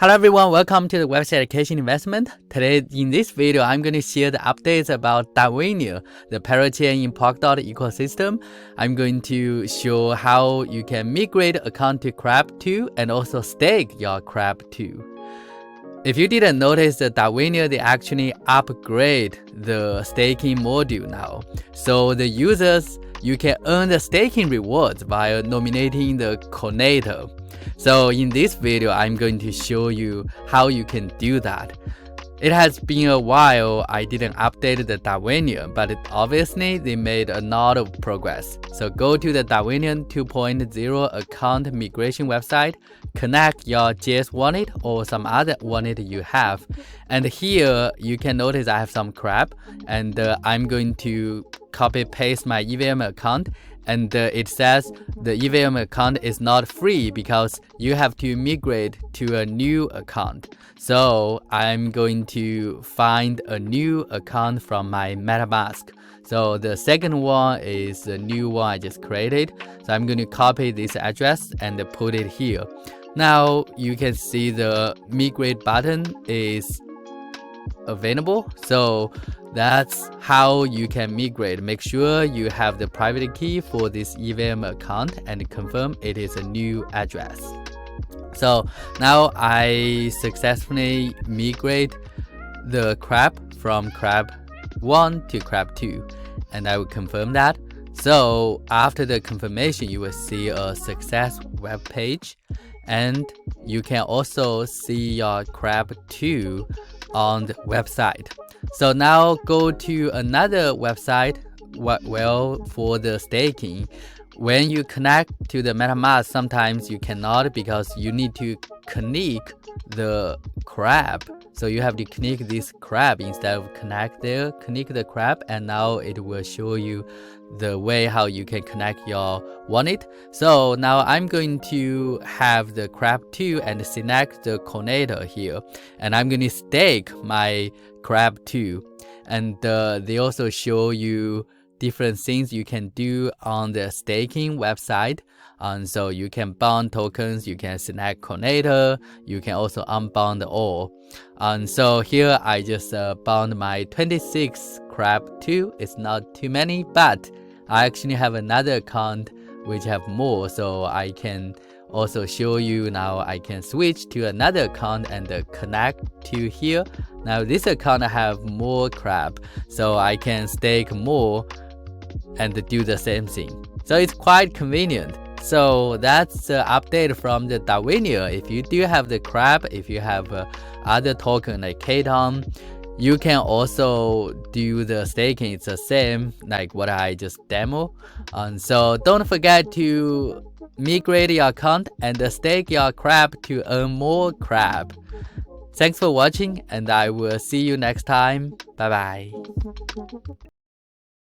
Hello everyone, welcome to the Website Education Investment. Today in this video, I'm going to share the updates about Darwinia, the parachain in Polkadot ecosystem. I'm going to show how you can migrate account to Crab2 and also stake your Crab2. If you didn't notice that Darwinia, they actually upgrade the staking module now. So the users, you can earn the staking rewards via nominating the coordinator. So in this video, I'm going to show you how you can do that. It has been a while I didn't update the Darwinia, but obviously they made a lot of progress. So go to the Darwinia 2.0 account migration website, connect your JS wallet or some other wallet you have. And here you can notice I have some crab, and I'm going to copy paste my EVM account. And it says the EVM account is not free because you have to migrate to a new account. So I'm going to find a new account from my MetaMask. So the second one is the new one I just created. So I'm going to copy this address and put it here. Now you can see the migrate button is available. So that's how you can migrate. Make sure you have the private key for this EVM account and confirm it is a new address. So now I successfully migrate the crab from crab1 to crab2, and I will confirm that. So after the confirmation, you will see a success web page, and you can also see your crab2 on the website. So now go to another website for the staking. When you connect to the MetaMask, sometimes you cannot because you need to connect the crab. So you have to connect this crab instead of connect the crab, and now it will show you the way how you can connect your wallet. So now I'm going to have the crab2 and select the coordinator here, and I'm going to stake my crab2. And they also show you different things you can do on the staking website. So you can bond tokens, you can select coordinator, you can also unbound all. So here I just bound my 26 crab2. It's not too many, but I actually have another account which have more, so I can also show you. Now I can switch to another account and connect to here. Now this account I have more crab, so I can stake more and do the same thing. So it's quite convenient. So that's the update from the Darwinia. If you do have the crab, if you have other token like Cardano, you can also do the staking. It's the same like what I just demo. So don't forget to migrate your account and stake your crab to earn more crab. Thanks for watching, and I will see you next time. Bye bye.